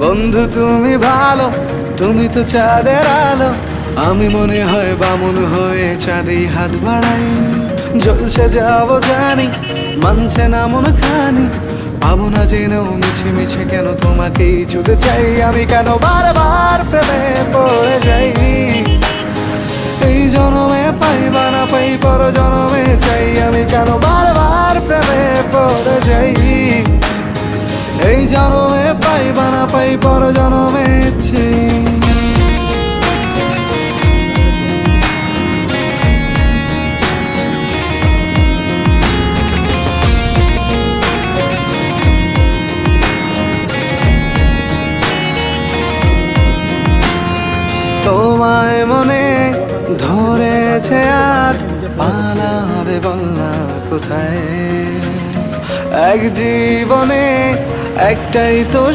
বন্ধু তুমি ভালো, তুমি তো চাঁদের আলো। আমি মনে হয় বামুন হয়ে চাঁদে হাত বাড়াই। জলসে যাব জানি, মানছে না মন খানি। পাবো না জেনেও মিছে মিছে কেন তোমাকেই ছুতে চাই। আমি কেন বারবার প্রেমে পড়ে যাই। এই জনমে পাই বা না পাই, পর জনমে চাই। আমি কেন বারবার প্রেমে পড়ে যাই। এই জনমে পাই বা না পাই, পর জনমে চাই। তোমায় মনে ধরেছে আজ, পালাবে বলনা কোথায়। এক জীবনে একটাই তো